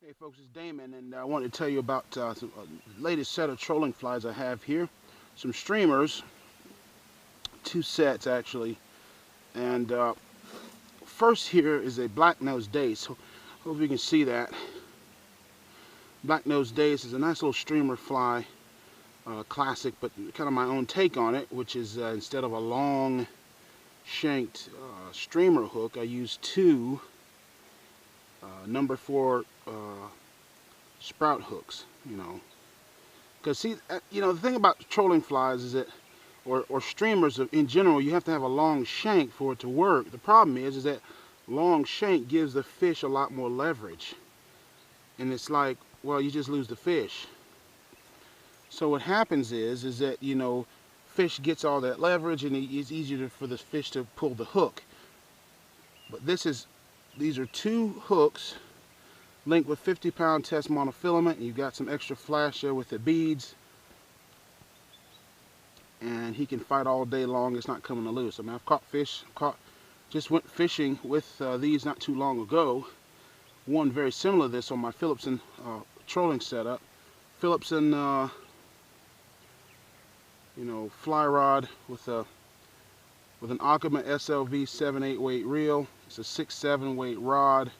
Hey folks, it's Damon, and I wanted to tell you about some latest set of trolling flies I have here. Some streamers, two sets actually, and first here is a Black Nose Dace. Hope you can see that. Black Nose Dace is a nice little streamer fly, classic, but kind of my own take on it, which is instead of a long shanked streamer hook, I use two number 4 sprout hooks, Because see, the thing about trolling flies is that, or streamers in general, you have to have a long shank for it to work. The problem is that long shank gives the fish a lot more leverage, and it's like, well, you just lose the fish. So what happens is that fish gets all that leverage, and it's easier for the fish to pull the hook. But these are two hooks linked with 50-pound test monofilament. You've got some extra flash there with the beads, and he can fight all day long. It's not coming to loose. I mean, I've caught fish. Just went fishing with these not too long ago. One very similar to this on my Phillipson trolling setup. Phillipson, fly rod with an Aquaman SLV 7/8 weight reel. It's a 6/7 weight rod.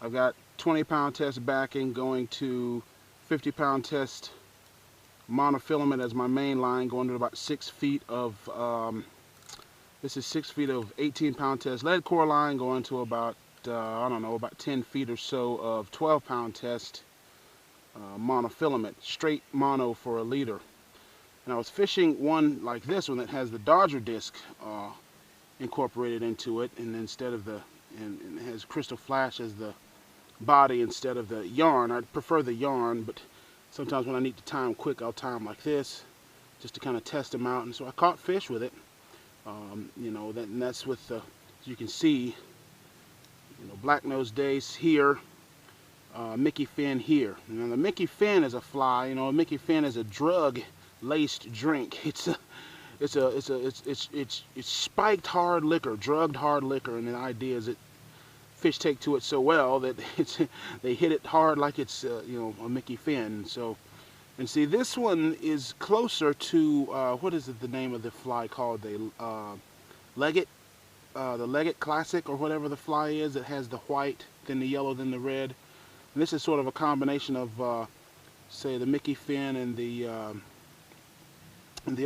I've got 20-pound test backing going to 50-pound test monofilament as my main line, going to about 6 feet of this is 6 feet of 18-pound test lead core line, going to about I don't know, about 10 feet or so of 12-pound test monofilament, straight mono for a leader. And I was fishing one like this one that has the Dodger disc incorporated into it, and instead of and it has crystal flash as the body instead of the yarn. I prefer the yarn, but sometimes when I need to tie them quick, I'll tie them like this, just to kind of test them out. And so I caught fish with it. And that's with the, as you can see, Black Nose Dace here, Mickey Fin here. Now the Mickey Fin is a fly. A Mickey Fin is a drug-laced drink. It's spiked hard liquor, drugged hard liquor, and the idea is that fish take to it so well that they hit it hard like it's a Mickey Fin. So, and see, this one is closer to what is it, the name of the fly called? Leggett, the Leggett Classic or whatever the fly is. It has the white, then the yellow, then the red. And this is sort of a combination of say the Mickey Fin and the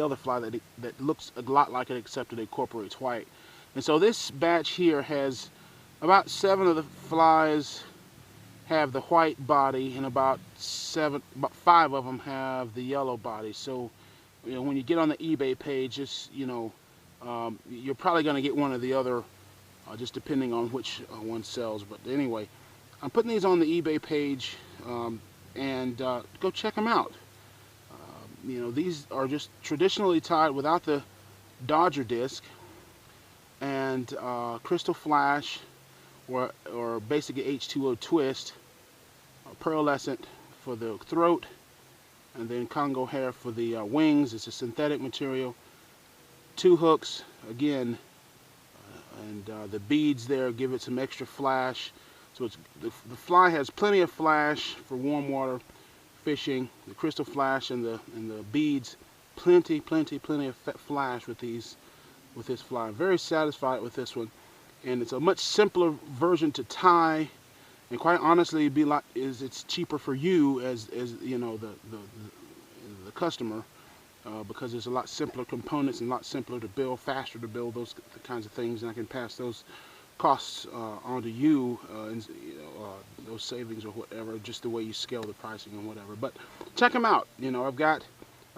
other fly that looks a lot like it, except it incorporates white. And so this batch here has about 7 of the flies have the white body, and about 5 of them have the yellow body. So, when you get on the eBay page, just you're probably going to get one or the other, just depending on which one sells. But anyway, I'm putting these on the eBay page, and go check them out. These are just traditionally tied without the Dodger disc, and crystal flash, or basically H2O twist, pearlescent for the throat, and then Congo hair for the wings. It's a synthetic material. 2 hooks again, and the beads there give it some extra flash. So the fly has plenty of flash for warm water fishing. The crystal flash and the beads, plenty of flash with this fly. I'm very satisfied with this one. And it's a much simpler version to tie, and quite honestly, it's cheaper for you as the customer, because there's a lot simpler components and a lot simpler to build, faster to build those kinds of things, and I can pass those costs onto you, and those savings or whatever, just the way you scale the pricing and whatever. But check them out. I'll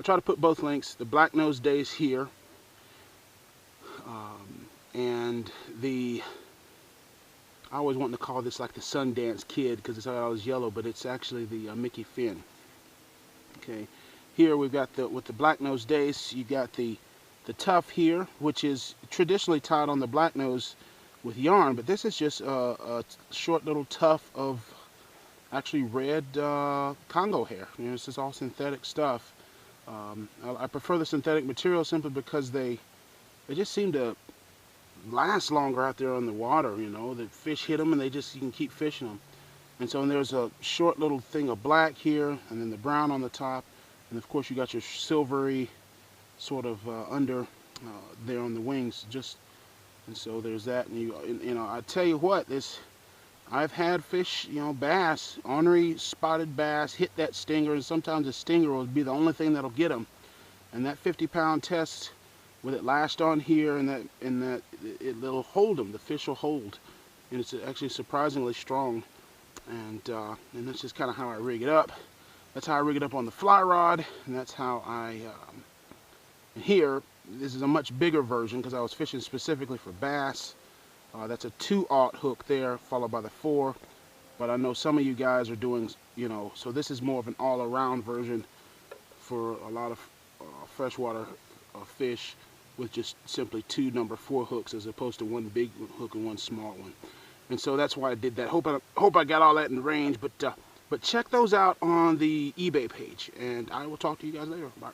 try to put both links. The Black Nose Dace here. And I always want to call this like the Sundance Kid because it's always yellow, but it's actually the Mickey Fin. Okay, here we've got with the Black Nose Dace, you've got the tuff here, which is traditionally tied on the black nose with yarn, but this is just a short little tuff of actually red Congo hair. This is all synthetic stuff. I prefer the synthetic material simply because they just seem to last longer out there on the water. The fish hit them, and you can keep fishing them. And so there's a short little thing of black here, and then the brown on the top, and of course you got your silvery sort of under there on the wings. And so there's that. And you know, I tell you what, I've had fish, you know, bass, ornery spotted bass, hit that stinger, and sometimes the stinger will be the only thing that'll get them. And that 50-pound test with it lashed on here, and it'll hold them. The fish will hold, and it's actually surprisingly strong. And that's just kind of how I rig it up. That's how I rig it up on the fly rod, and that's how and here, this is a much bigger version because I was fishing specifically for bass. That's a 2/0 hook there, followed by the 4. But I know some of you guys are doing, you know, so this is more of an all-around version for a lot of freshwater fish with just simply 2 number 4 hooks as opposed to 1 big hook and 1 small one. And so that's why I did that. Hope I got all that in range. But check those out on the eBay page, and I will talk to you guys later. Bye.